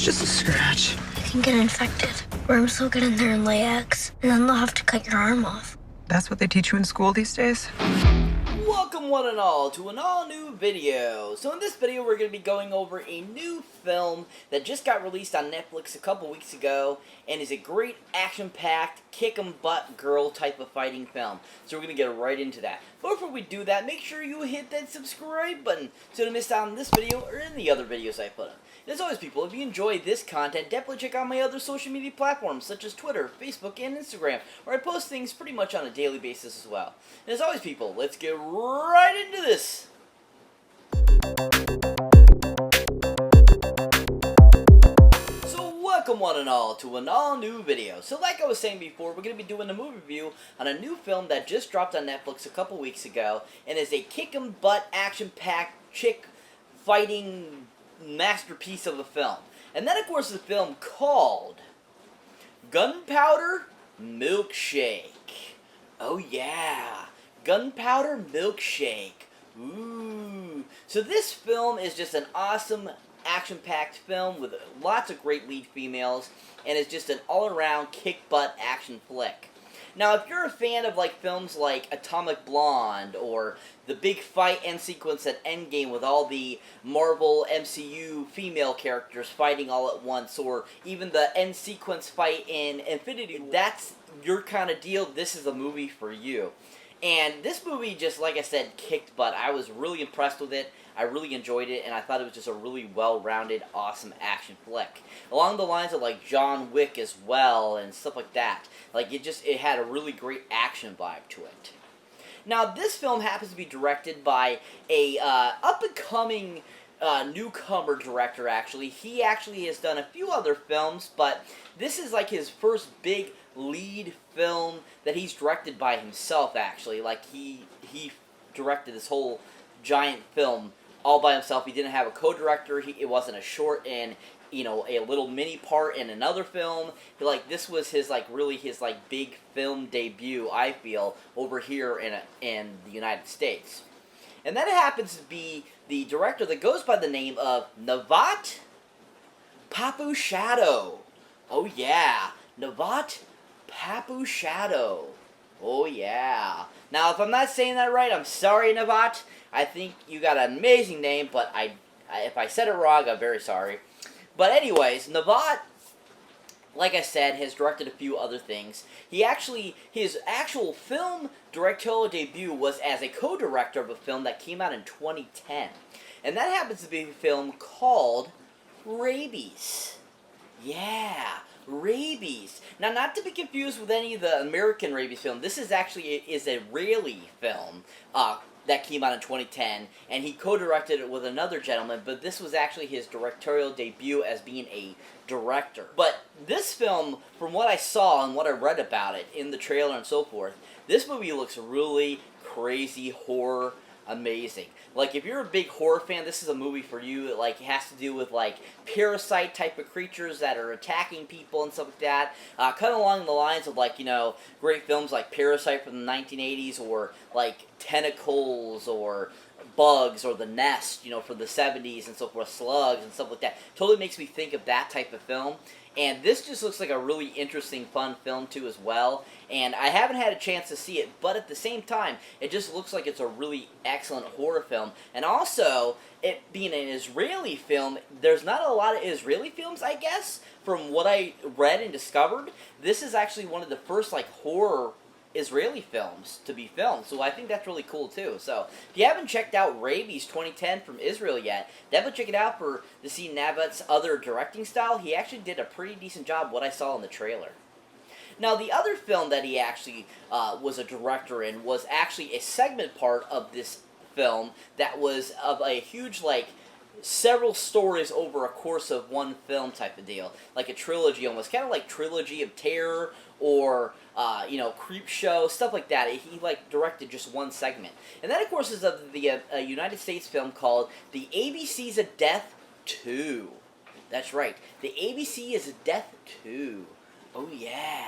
just a scratch. You can get infected. Worms will get in there and lay eggs, and then they'll have to cut your arm off. That's what they teach you in school these days? Welcome one and all to an all-new video. So in this video we're going to be going over a new film that just got released on Netflix a couple weeks ago and is a great action-packed, kick-em-butt girl type of fighting film. So we're going to get right into that. But before we do that, make sure you hit that subscribe button so you don't miss out on this video or any other videos I put up. And as always people, if you enjoy this content, definitely check out my other social media platforms such as Twitter, Facebook, and Instagram, where I post things pretty much on a daily basis as well. And as always people, let's get right into this! So welcome one and all to an all-new video. So like I was saying before, we're going to be doing a movie review on a new film that just dropped on Netflix a couple weeks ago, and is a kick-em-butt, action-packed, chick-fighting masterpiece of a film. And that of course is a film called Gunpowder Milkshake. Oh yeah, Gunpowder Milkshake. Ooh. So this film is just an awesome action-packed film with lots of great lead females, and it's just an all-around kick-butt action flick. Now, if you're a fan of like films like Atomic Blonde or the big fight end sequence at Endgame with all the Marvel MCU female characters fighting all at once, or even the end sequence fight in Infinity War, that's your kind of deal, this is a movie for you. And this movie, just like I said, kicked butt. I was really impressed with it. I really enjoyed it, and I thought it was just a really well-rounded, awesome action flick. Along the lines of like John Wick as well, and stuff like that. Like it had a really great action vibe to it. Now, this film happens to be directed by a up-and-coming newcomer director, actually. He actually has done a few other films, but this is like his first big lead film that he's directed by himself, actually. Like, he directed this whole giant film all by himself. He didn't have a co-director. It wasn't a short and, you know, a little mini part in another film. Like, this was his, like, really his, like, big film debut, I feel, over here in the United States. And that happens to be the director that goes by the name of Navat Papu-Shadow. Oh yeah, Navat Papu-Shadow. Oh yeah. Now, if I'm not saying that right, I'm sorry, Navat. I think you got an amazing name, but if I said it wrong, I'm very sorry. But anyways, Navat, like I said, has directed a few other things. His actual film directorial debut was as a co-director of a film that came out in 2010. And that happens to be a film called Rabies. Yeah, Rabies. Now, not to be confused with any of the American Rabies film, this is actually a Israeli film that came out in 2010, and he co-directed it with another gentleman, but this was actually his directorial debut as being a director. But this film, from what I saw and what I read about it in the trailer and so forth, this movie looks really crazy horror amazing. Like, if you're a big horror fan, this is a movie for you. Like, it has to do with, like, parasite type of creatures that are attacking people and stuff like that. Kind of along the lines of, like, you know, great films like Parasite from the 1980s, or, like, Tentacles, or Bugs, or The Nest, you know, from the 70s and so forth, Slugs and stuff like that. Totally makes me think of that type of film. And this just looks like a really interesting, fun film, too, as well. And I haven't had a chance to see it, but at the same time, it just looks like it's a really excellent horror film. And also, it being an Israeli film, there's not a lot of Israeli films, I guess, from what I read and discovered. This is actually one of the first, like, horror Israeli films to be filmed, so I think that's really cool too. So if you haven't checked out Rabies 2010 from Israel yet, definitely check it out to see Navat's other directing style. He actually did a pretty decent job, what I saw in the trailer. Now, the other film that he actually was a director in was actually a segment part of this film that was of a huge, like, several stories over a course of one film type of deal. Like a trilogy almost. Kind of like Trilogy of Terror, or, you know, Creep Show, stuff like that. He, like, directed just one segment. And that, of course, is of the United States film called The ABCs of Death 2. That's right. The ABC is Death 2. Oh, yeah.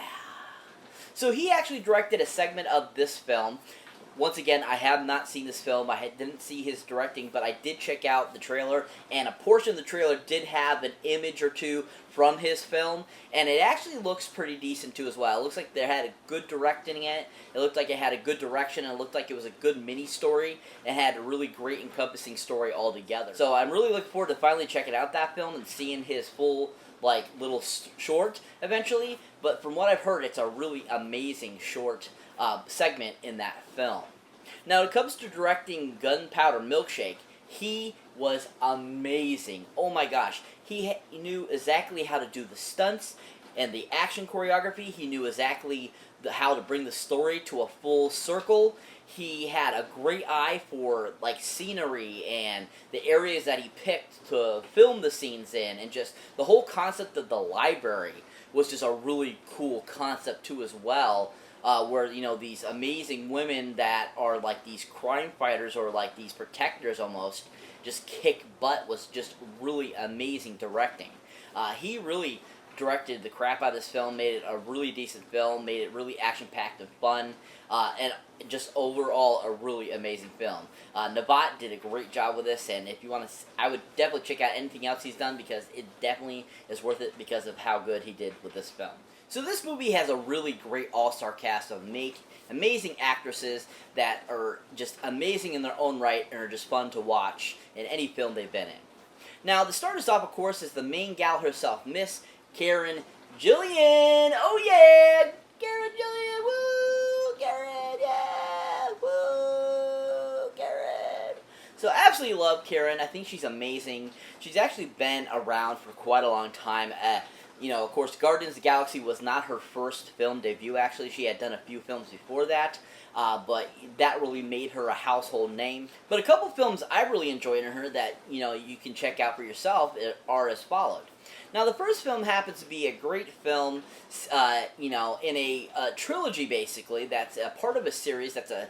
So he actually directed a segment of this film once again, I have not seen this film. Didn't see his directing, but I did check out the trailer, and a portion of the trailer did have an image or two from his film, and it actually looks pretty decent too as well. It looks like they had a good directing in it. It looked like it had a good direction, and it looked like it was a good mini story. It had a really great encompassing story altogether. So I'm really looking forward to finally checking out that film and seeing his full little short eventually. But from what I've heard, it's a really amazing short segment in that film. Now, when it comes to directing Gunpowder Milkshake, he was amazing. Oh my gosh. He knew exactly how to do the stunts and the action choreography. He knew exactly how to bring the story to a full circle. He had a great eye for scenery and the areas that he picked to film the scenes in, and just the whole concept of the library was just a really cool concept too as well. Where, these amazing women that are these crime fighters or these protectors almost just kick butt was just really amazing directing. He really directed the crap out of this film, made it a really decent film, made it really action-packed and fun, and just overall a really amazing film. Navat did a great job with this, and if you want to, I would definitely check out anything else he's done, because it definitely is worth it because of how good he did with this film. So this movie has a really great all-star cast of amazing actresses that are just amazing in their own right and are just fun to watch in any film they've been in. Now, the start us off, of course, is the main gal herself, Miss Karen Gillian. Oh yeah, Karen Gillian, woo, Karen, yeah, woo, Karen. So I absolutely love Karen. I think she's amazing. She's actually been around for quite a long time. Of course, Guardians of the Galaxy was not her first film debut, actually. She had done a few films before that, but that really made her a household name. But a couple films I really enjoyed in her that, you can check out for yourself are as followed. Now, the first film happens to be a great film, in a trilogy, basically, that's a part of a series that's a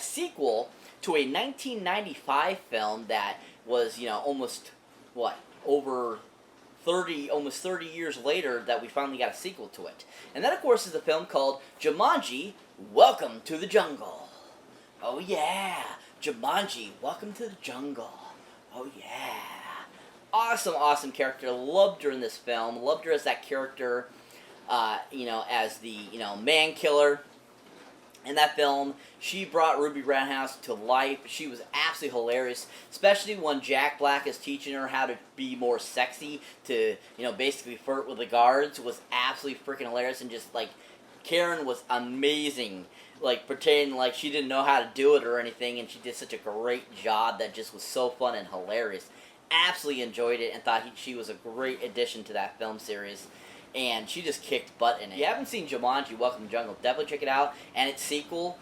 sequel to a 1995 film that was, almost, almost 30 years later that we finally got a sequel to it. And that, of course, is a film called Jumanji, Welcome to the Jungle. Oh yeah, Jumanji, Welcome to the Jungle. Oh yeah. Awesome, awesome character. Loved her in this film. Loved her as that character, as the, man killer. In that film, she brought Ruby Roundhouse to life. She was absolutely hilarious, especially when Jack Black is teaching her how to be more sexy, to, basically flirt with the guards. Was absolutely freaking hilarious, and just, Karen was amazing, pretending like she didn't know how to do it or anything, and she did such a great job that just was so fun and hilarious. Absolutely enjoyed it, and thought she was a great addition to that film series. And she just kicked butt in it. If you haven't seen Jumanji, Welcome to the Jungle, definitely check it out. And its sequel,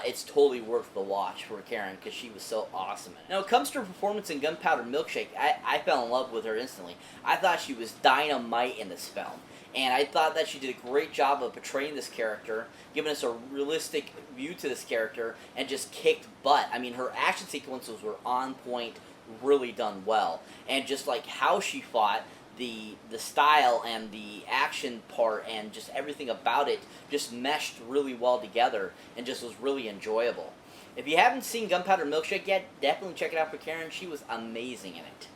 it's totally worth the watch for Karen, because she was so awesome in it. Now, when it comes to her performance in Gunpowder Milkshake, I fell in love with her instantly. I thought she was dynamite in this film. And I thought that she did a great job of portraying this character, giving us a realistic view to this character, and just kicked butt. I mean, her action sequences were on point, really done well. And just how she fought, the style and the action part and just everything about it just meshed really well together and just was really enjoyable. If you haven't seen Gunpowder Milkshake yet, definitely check it out for Karen. She was amazing in it.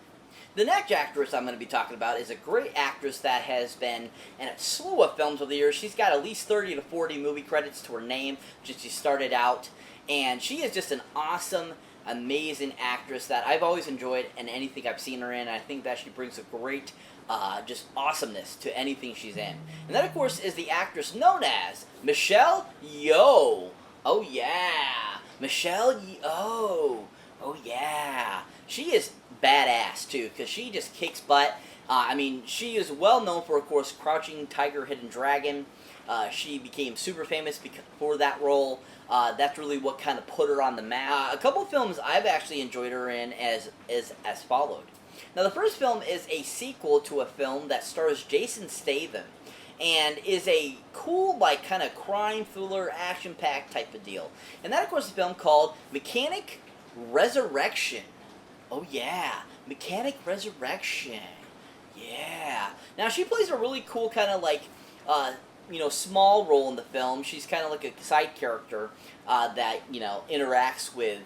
The next actress I'm going to be talking about is a great actress that has been in a slew of films over the years. She's got at least 30 to 40 movie credits to her name since she started out, and she is just an awesome, amazing actress that I've always enjoyed in anything I've seen her in. I think that she brings a great just awesomeness to anything she's in. And that, of course, is the actress known as Michelle Yeoh. Oh yeah, Michelle Yeoh. Oh yeah, she is badass too, because she just kicks butt. I mean, she is well known for, of course, Crouching Tiger, Hidden Dragon. She became super famous for that role. That's really what kind of put her on the map. A couple films I've actually enjoyed her in as followed. Now, the first film is a sequel to a film that stars Jason Statham, and is a cool, kind of crime thriller, action-packed type of deal. And that, of course, is a film called Mechanic Resurrection. Oh yeah, Mechanic Resurrection. Yeah. Now, she plays a really cool kind of small role in the film. She's kind of like a side character that, interacts with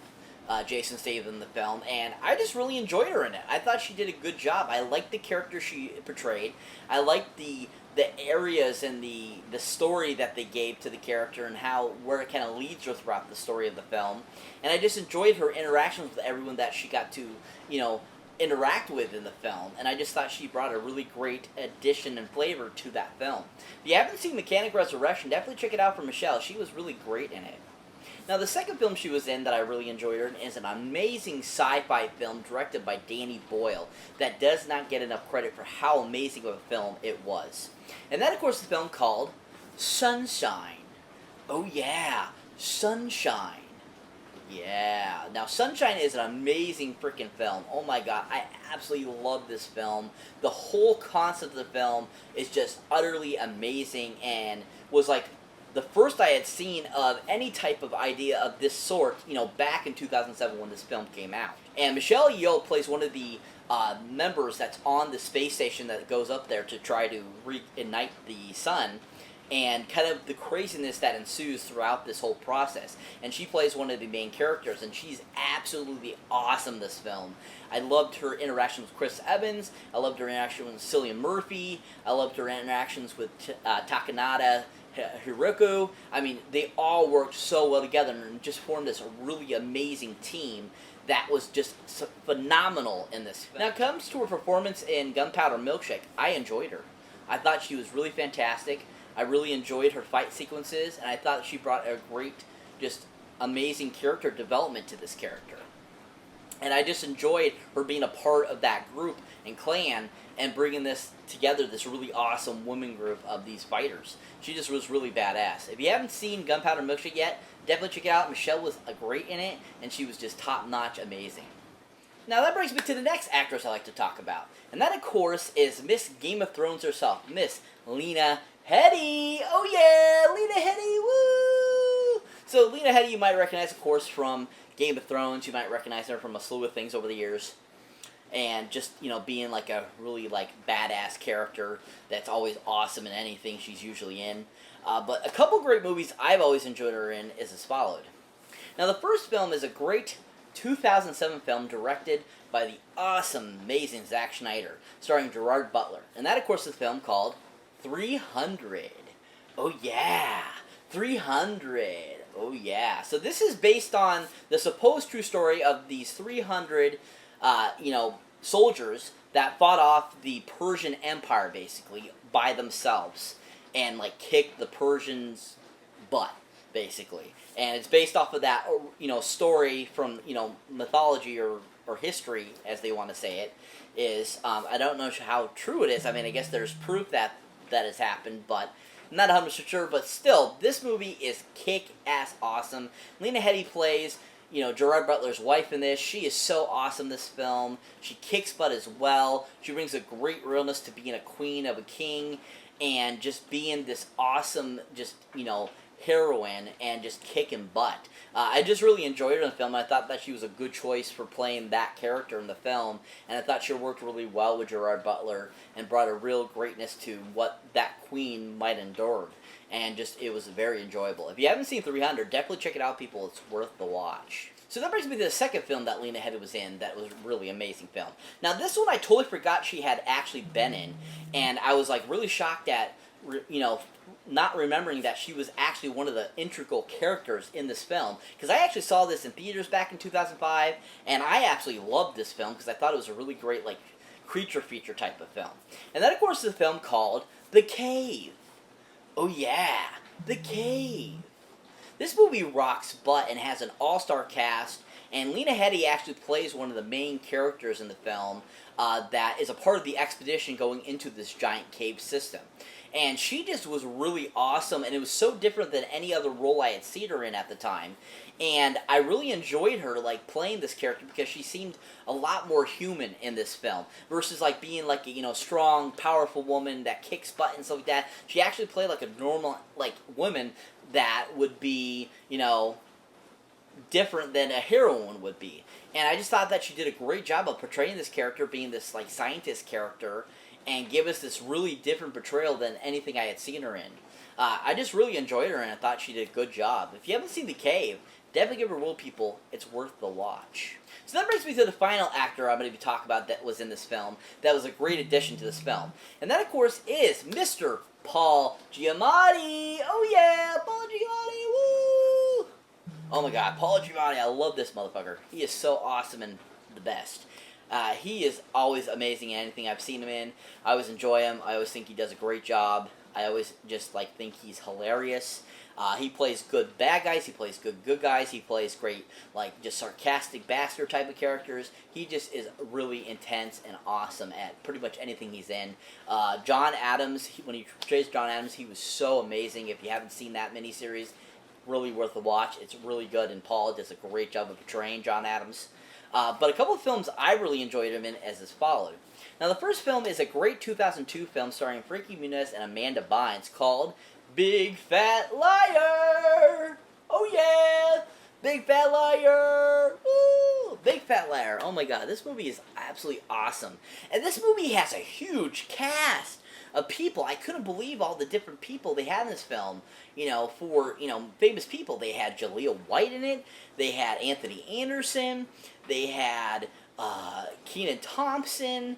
Jason Statham in the film, and I just really enjoyed her in it. I thought she did a good job. I liked the character she portrayed. I liked the areas and the story that they gave to the character and where it kind of leads her throughout the story of the film. And I just enjoyed her interactions with everyone that she got to, interact with in the film. And I just thought she brought a really great addition and flavor to that film. If you haven't seen Mechanic Resurrection, definitely check it out for Michelle. She was really great in it. Now, the second film she was in that I really enjoyed her in is an amazing sci-fi film directed by Danny Boyle that does not get enough credit for how amazing of a film it was. And that, of course, is the film called Sunshine. Oh, yeah, Sunshine. Yeah. Now, Sunshine is an amazing freaking film. Oh, my God. I absolutely love this film. The whole concept of the film is just utterly amazing and was like the first I had seen of any type of idea of this sort, back in 2007 when this film came out. And Michelle Yeoh plays one of the members that's on the space station that goes up there to try to reignite the sun, and kind of the craziness that ensues throughout this whole process. And she plays one of the main characters, and she's absolutely awesome this film. I loved her interaction with Chris Evans. I loved her interaction with Cillian Murphy. I loved her interactions with Takanada Hiroku. I mean, they all worked so well together and just formed this really amazing team that was just phenomenal in this film. Now, it comes to her performance in Gunpowder Milkshake. I enjoyed her. I thought she was really fantastic. I really enjoyed her fight sequences, and I thought she brought a great, just amazing character development to this character. And I just enjoyed her being a part of that group and clan and bringing this together, this really awesome women group of these fighters. She just was really badass. If you haven't seen Gunpowder Milkshake yet, definitely check it out. Michelle was great in it, and she was just top-notch amazing. Now that brings me to the next actress I like to talk about. And that, of course, is Miss Game of Thrones herself, Miss Lena Headey. Oh yeah, Lena Headey, woo! So Lena Headey you might recognize, of course, from Game of Thrones. You might recognize her from a slew of things over the years. And just, being like a really badass character that's always awesome in anything she's usually in. But a couple great movies I've always enjoyed her in is as followed. Now the first film is a great 2007 film directed by the awesome, amazing Zack Snyder, starring Gerard Butler. And that, of course, is a film called 300. Oh yeah, 300. Oh yeah. So this is based on the supposed true story of these 300, soldiers that fought off the Persian Empire, basically, by themselves, and, kicked the Persians' butt, basically. And it's based off of that, story from, mythology or history, as they want to say it, is, I don't know how true it is. I mean, I guess there's proof that has happened, but I'm not 100% sure. But still, this movie is kick-ass awesome. Lena Headey plays Gerard Butler's wife in this. She is so awesome, this film. She kicks butt as well. She brings a great realness to being a queen of a king and just being this awesome, heroine and just kicking butt. I just really enjoyed her in the film. I thought that she was a good choice for playing that character in the film, and I thought she worked really well with Gerard Butler and brought a real greatness to what that queen might endure. And it was very enjoyable. If you haven't seen 300, definitely check it out, people. It's worth the watch. So that brings me to the second film that Lena Headey was in that was a really amazing film. Now, this one I totally forgot she had actually been in, and I was, really shocked at, not remembering that she was actually one of the integral characters in this film. Because I actually saw this in theaters back in 2005, and I absolutely loved this film because I thought it was a really great, creature feature type of film. And that, of course, is a film called The Cave. Oh yeah, The Cave. This movie rocks butt and has an all-star cast, and Lena Headey actually plays one of the main characters in the film that is a part of the expedition going into this giant cave system. And she just was really awesome, and it was so different than any other role I had seen her in at the time. And I really enjoyed her, playing this character because she seemed a lot more human in this film versus, being, a strong, powerful woman that kicks butt and stuff like that. She actually played, a normal, woman that would be, different than a heroine would be. And I just thought that she did a great job of portraying this character, being this, scientist character, and give us this really different portrayal than anything I had seen her in. I just really enjoyed her, and I thought she did a good job. If you haven't seen The Cave, definitely give her Will People. It's worth the watch. So that brings me to the final actor I'm going to be talking about that was in this film, that was a great addition to this film. And that, of course, is Mr. Paul Giamatti. Oh yeah, Paul Giamatti, woo! Oh my god, Paul Giamatti, I love this motherfucker. He is so awesome and the best. He is always amazing in anything I've seen him in. I always enjoy him. I always think he does a great job. I always just think he's hilarious. He plays good bad guys. He plays good guys. He plays great, just sarcastic bastard type of characters. He just is really intense and awesome at pretty much anything he's in. John Adams, when he portrays John Adams, he was so amazing. If you haven't seen that miniseries, really worth the watch. It's really good, and Paul does a great job of portraying John Adams. But a couple of films I really enjoyed him in as followed. Now, the first film is a great 2002 film starring Frankie Muniz and Amanda Bynes called Big Fat Liar! Oh yeah! Big Fat Liar! Woo! Big Fat Liar. Oh my god, this movie is absolutely awesome. And this movie has a huge cast of people. I couldn't believe all the different people they had in this film. For famous people. They had Jaleel White in it. They had Anthony Anderson. They had Kenan Thompson.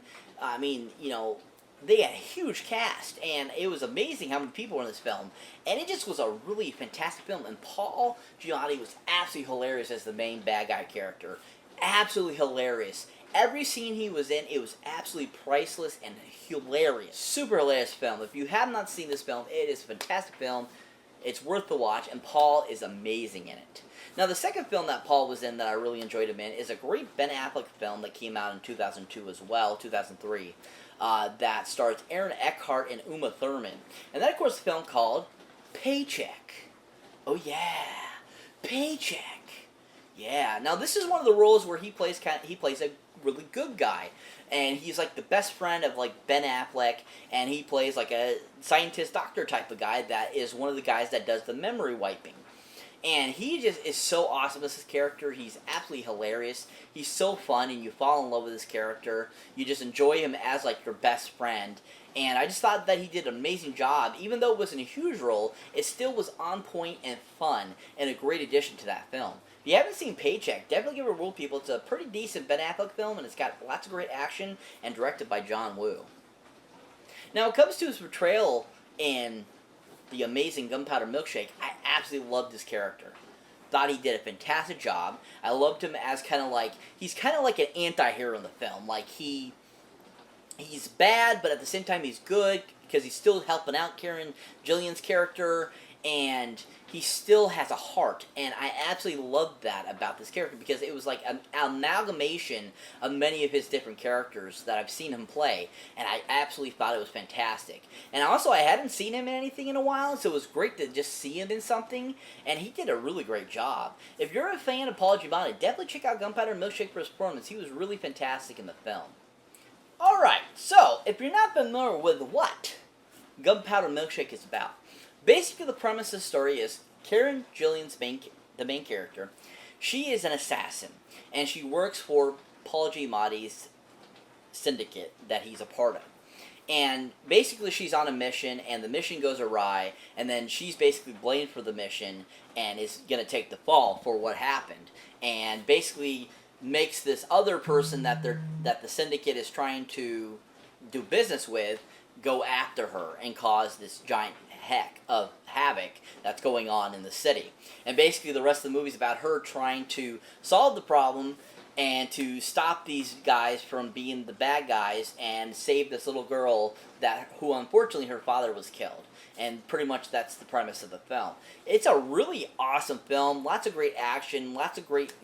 They had a huge cast, and it was amazing how many people were in this film. And it just was a really fantastic film, and Paul Giamatti was absolutely hilarious as the main bad guy character. Absolutely hilarious. Every scene he was in, it was absolutely priceless and hilarious. Super hilarious film. If you have not seen this film, it is a fantastic film. It's worth the watch, and Paul is amazing in it. Now, the second film that Paul was in that I really enjoyed him in is a great Ben Affleck film that came out in 2002 as well, 2003. That stars Aaron Eckhart and Uma Thurman. And that, of course, is a film called Paycheck. Oh, yeah. Paycheck. Yeah. Now, this is one of the roles where he plays a really good guy. And he's the best friend of Ben Affleck. And he plays a scientist doctor type of guy that is one of the guys that does the memory wiping. And he just is so awesome as his character. He's absolutely hilarious. He's so fun, and you fall in love with his character. You just enjoy him as your best friend. And I just thought that he did an amazing job. Even though it wasn't a huge role, it still was on point and fun, and a great addition to that film. If you haven't seen Paycheck, definitely give it a whirl, people. It's a pretty decent Ben Affleck film, and it's got lots of great action, and directed by John Woo. Now, when it comes to his portrayal in the amazing Gunpowder Milkshake, I absolutely loved his character. Thought he did a fantastic job. I loved him as he's kind of like an anti-hero in the film. He's bad, but at the same time he's good, because he's still helping out Karen Gillian's character, and he still has a heart, and I absolutely loved that about this character, because it was an amalgamation of many of his different characters that I've seen him play, and I absolutely thought it was fantastic. And also, I hadn't seen him in anything in a while, so it was great to just see him in something, and he did a really great job. If you're a fan of Paul Giamatti, definitely check out Gunpowder Milkshake for his performance. He was really fantastic in the film. Alright, so, if you're not familiar with what Gunpowder Milkshake is about, basically, the premise of the story is Karen Gillian's the main character. She is an assassin, and she works for Paul Giamatti's syndicate that he's a part of. And basically, she's on a mission, and the mission goes awry, and then she's basically blamed for the mission and is going to take the fall for what happened. And basically makes this other person that the syndicate is trying to do business with go after her and cause this giant havoc that's going on in the city. And basically the rest of the movie is about her trying to solve the problem and to stop these guys from being the bad guys and save this little girl who unfortunately her father was killed. And pretty much that's the premise of the film. It's a really awesome film. Lots of great action. Lots of great,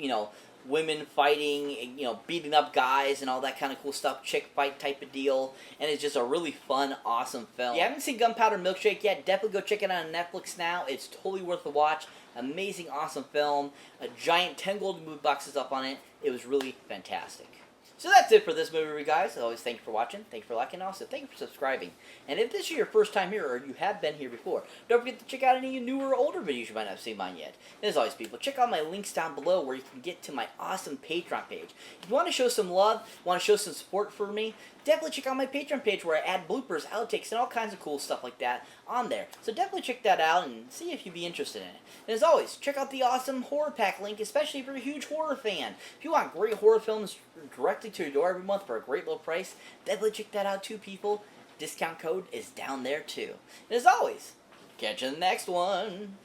women fighting, beating up guys and all that kind of cool stuff, chick fight type of deal, and it's just a really fun, awesome film. If you haven't seen Gunpowder Milkshake yet, definitely go check it out on Netflix now. It's totally worth the watch. Amazing, awesome film. A giant 10 gold movie boxes up on it. It was really fantastic. So that's it for this movie review, guys. As always, thank you for watching, thank you for liking, and also thank you for subscribing. And if this is your first time here, or you have been here before, don't forget to check out any newer or older videos you might not have seen mine yet. And as always, people, check out my links down below where you can get to my awesome Patreon page. If you want to show some love, want to show some support for me, definitely check out my Patreon page where I add bloopers, outtakes, and all kinds of cool stuff like that on there. So definitely check that out and see if you'd be interested in it. And as always, check out the awesome horror pack link, especially if you're a huge horror fan. If you want great horror films directly to your door every month for a great low price, definitely check that out too, people. Discount code is down there too. And as always, catch you in the next one.